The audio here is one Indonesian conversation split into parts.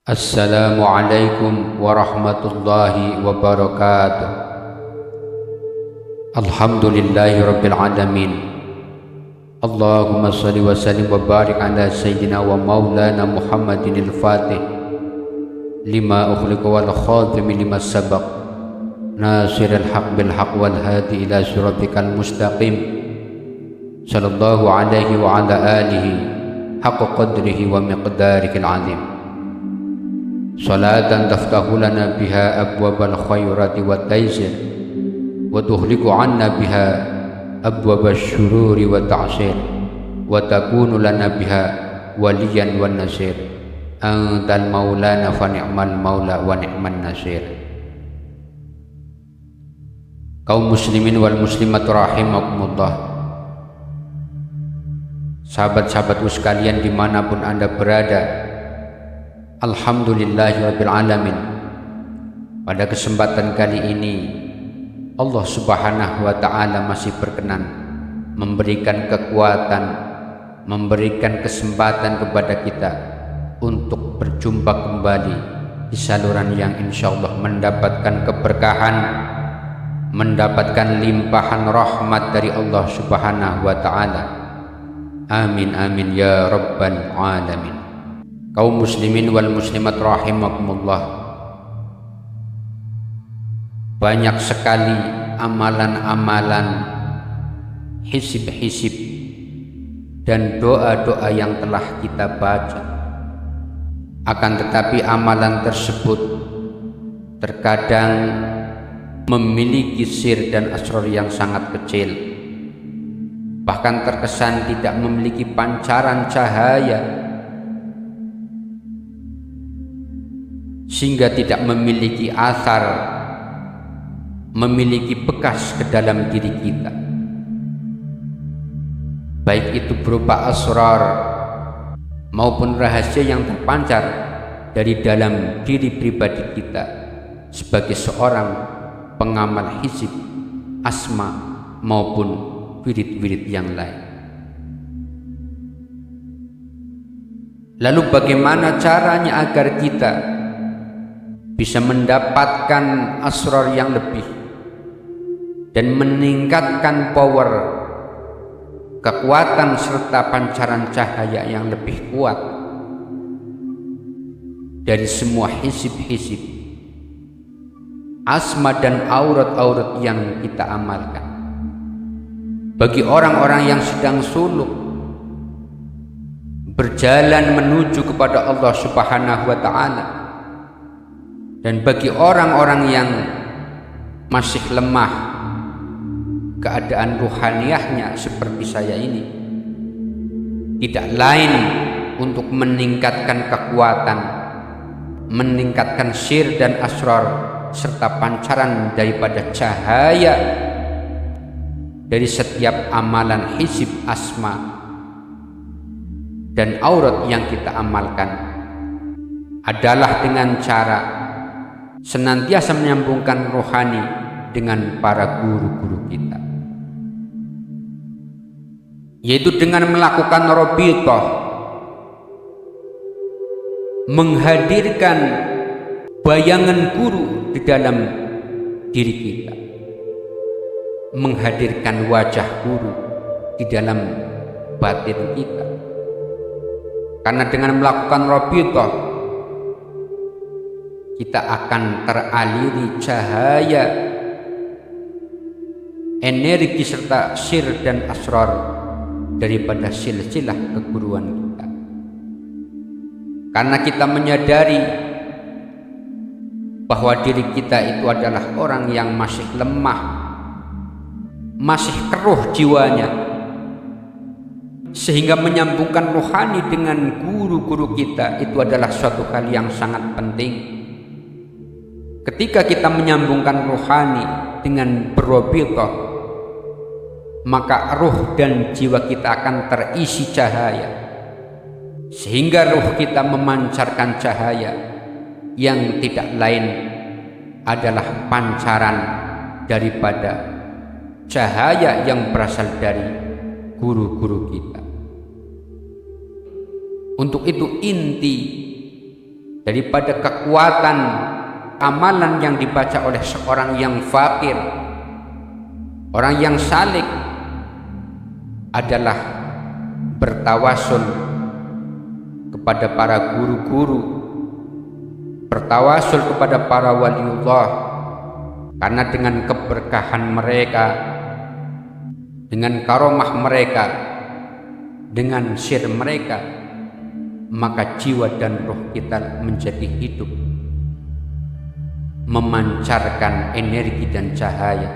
Assalamualaikum warahmatullahi wabarakatuh. Alhamdulillahi rabbil alamin. Allahumma salli wa sallim wa barik ala sayyidina wa maulana Muhammadin al-Fatih lima ukhliqa wal khatimi lima sabaq nasiril haq bil haq wal hadi ila siratikal mustaqim sallallahu alaihi wa ala alihi haqqa qadrihi wa miqdarikil azim. Salatan taftahu lana biha abwabal khairati wa taysir wa tuhliku anna biha abwabal syururi wa ta'sir wa takunu lana biha waliyan wa nasir. Antal maulana fa ni'mal maula wa ni'man nasir. Kaum muslimin wal muslimat rahimakumullah, sahabat-sahabatku sekalian dimanapun anda berada, alhamdulillahirabbil alamin. Pada kesempatan kali ini Allah Subhanahu wa taala masih berkenan memberikan kekuatan, memberikan kesempatan kepada kita untuk berjumpa kembali di saluran yang insyaallah mendapatkan keberkahan, mendapatkan limpahan rahmat dari Allah Subhanahu wa taala. Amin amin ya rabbal alamin. Kaum muslimin wal muslimat rahimakumullah, banyak sekali amalan-amalan, hisib-hisib dan doa-doa yang telah kita baca. Akan tetapi amalan tersebut terkadang memiliki sir dan asrar yang sangat kecil, bahkan terkesan tidak memiliki pancaran cahaya, sehingga tidak memiliki asar, memiliki bekas ke dalam diri kita, baik itu berupa asrar maupun rahasia yang terpancar dari dalam diri pribadi kita sebagai seorang pengamal hizib, asma maupun wirid-wirid yang lain. Lalu bagaimana caranya agar kita bisa mendapatkan asrar yang lebih dan meningkatkan power, kekuatan serta pancaran cahaya yang lebih kuat dari semua hisib-hisib, asma dan aurat-aurat yang kita amalkan? Bagi orang-orang yang sedang suluk berjalan menuju kepada Allah Subhanahu wa taala, dan bagi orang-orang yang masih lemah keadaan ruhaniyahnya seperti saya ini, tidak lain untuk meningkatkan kekuatan, meningkatkan sir dan asrar serta pancaran daripada cahaya dari setiap amalan hizib, asma dan aurat yang kita amalkan adalah dengan cara senantiasa menyambungkan rohani dengan para guru-guru kita, yaitu dengan melakukan rabithah, menghadirkan bayangan guru di dalam diri kita, menghadirkan wajah guru di dalam batin kita. Karena dengan melakukan rabithah kita akan teraliri cahaya, energi serta sir dan asrar daripada silsilah keguruan kita. Karena kita menyadari bahwa diri kita itu adalah orang yang masih lemah, masih keruh jiwanya, sehingga menyambungkan rohani dengan guru-guru kita itu adalah suatu hal yang sangat penting. Ketika kita menyambungkan rohani dengan berrabithah, maka ruh dan jiwa kita akan terisi cahaya, sehingga ruh kita memancarkan cahaya yang tidak lain adalah pancaran daripada cahaya yang berasal dari guru-guru kita. Untuk itu inti daripada kekuatan amalan yang dibaca oleh seorang yang fakir, orang yang salik, adalah bertawasul kepada para guru-guru, bertawasul kepada para waliullah, karena dengan keberkahan mereka, dengan karomah mereka, dengan sir mereka, maka jiwa dan roh kita menjadi hidup, memancarkan energi dan cahaya.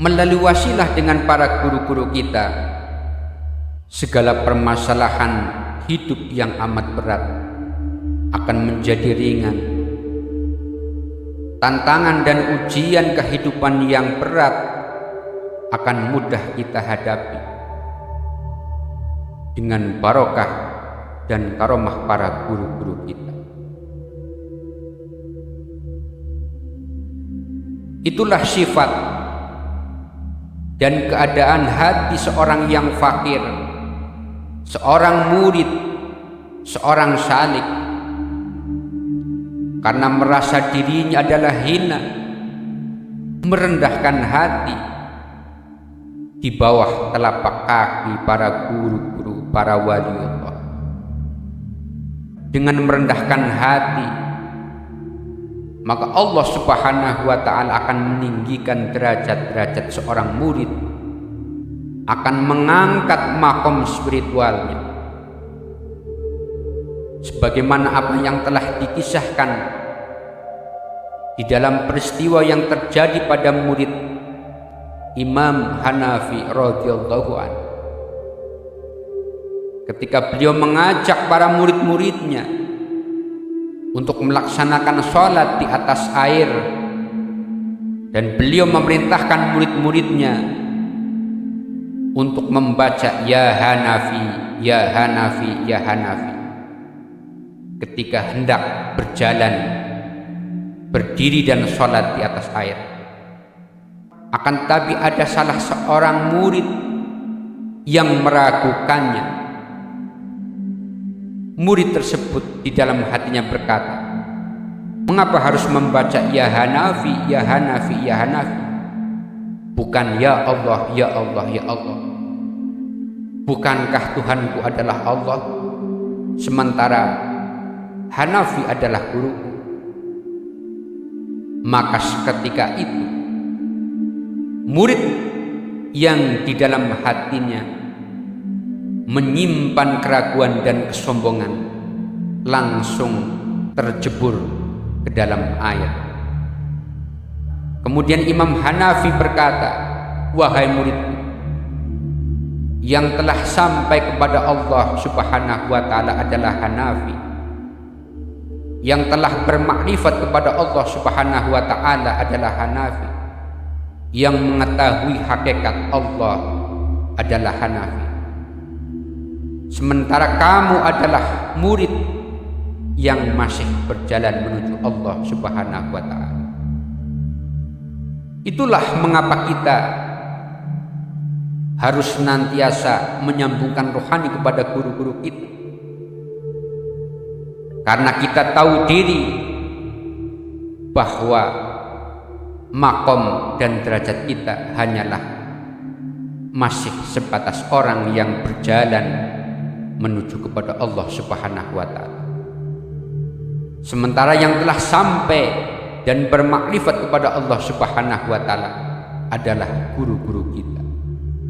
Melalui wasilah dengan para guru-guru kita, segala permasalahan hidup yang amat berat akan menjadi ringan. Tantangan dan ujian kehidupan yang berat akan mudah kita hadapi dengan barokah dan karomah para guru-guru kita. Itulah sifat dan keadaan hati seorang yang fakir, seorang murid, seorang salik, karena merasa dirinya adalah hina, merendahkan hati di bawah telapak kaki para guru-guru, para wali Allah. Dengan merendahkan hati, maka Allah Subhanahu wa ta'ala akan meninggikan derajat-derajat seorang murid, akan mengangkat makom spiritualnya, sebagaimana apa yang telah dikisahkan di dalam peristiwa yang terjadi pada murid Imam Hanafi radhiyallahu anhu, ketika beliau mengajak para murid-muridnya untuk melaksanakan sholat di atas air, dan beliau memerintahkan murid-muridnya untuk membaca ya Hanafi, ya Hanafi, ya Hanafi ketika hendak berjalan, berdiri dan sholat di atas air. Akan tetapi ada salah seorang murid yang meragukannya. Murid tersebut di dalam hatinya berkata, mengapa harus membaca ya Hanafi, ya Hanafi, ya Hanafi, bukan ya Allah, ya Allah, ya Allah? Bukankah Tuhanku adalah Allah, sementara Hanafi adalah guruku? Maka seketika itu murid yang di dalam hatinya menyimpan keraguan dan kesombongan langsung terjebur ke dalam air. Kemudian Imam Hanafi berkata, wahai muridku yang telah sampai kepada Allah Subhanahu wa ta'ala adalah Hanafi, yang telah bermakrifat kepada Allah Subhanahu wa ta'ala adalah Hanafi, yang mengetahui hakikat Allah adalah Hanafi. Sementara kamu adalah murid yang masih berjalan menuju Allah Subhanahu wa ta'ala. Itulah mengapa kita harus senantiasa menyambungkan rohani kepada guru-guru kita, karena kita tahu diri bahwa makom dan derajat kita hanyalah masih sebatas orang yang berjalan menuju kepada Allah Subhanahu wa ta'ala. Sementara yang telah sampai dan bermakrifat kepada Allah Subhanahu wa ta'ala adalah guru-guru kita,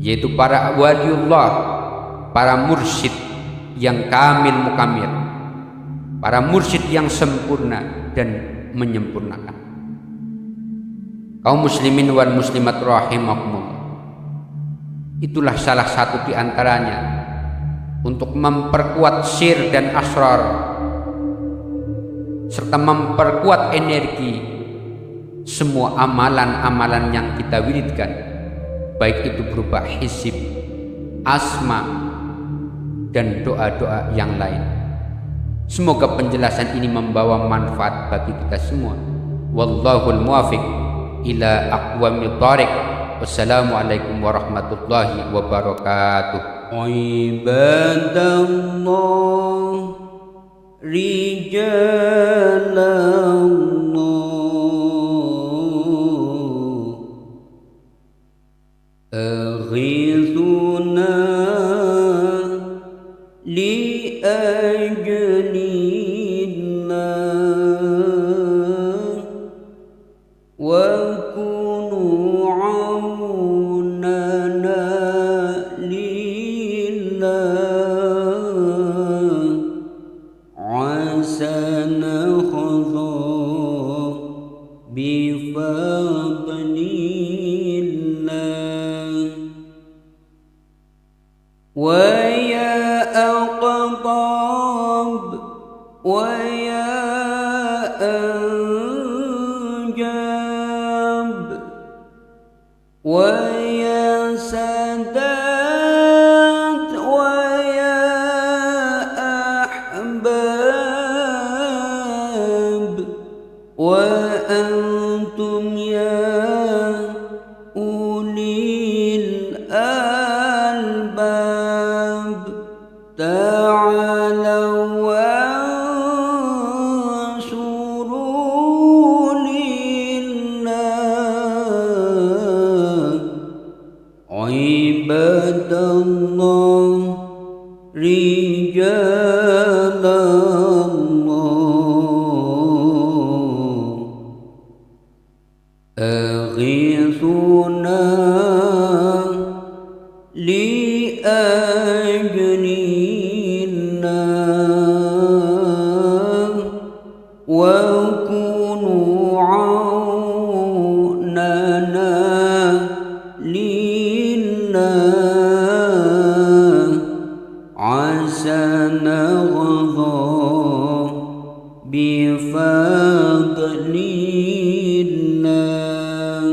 yaitu para waliullah, para mursyid yang kamil mukamil, para mursyid yang sempurna dan menyempurnakan. Kaum muslimin wal muslimat rahimakumullah, itulah salah satu di antaranya untuk memperkuat sir dan asrar, serta memperkuat energi semua amalan-amalan yang kita wiridkan, baik itu berupa hizib, asma, dan doa-doa yang lain. Semoga penjelasan ini membawa manfaat bagi kita semua. Wallahul muwafiq ila aqwamit thariq. Wassalamualaikum warahmatullahi wabarakatuh. عباد الله رجال الله أغيثنا لأجل الله وكونوا عوننا لله عسى نحظى بفضل الله ويا أقطاب ويا أنجاب ويا سادات ويا أحباب وأنتم يا أولي الألباب تعالوا وانصروا لله عباد الله رجال الله أغيثنا لأجل الله وكونوا عوننا لله عسى نحظى بفضل الله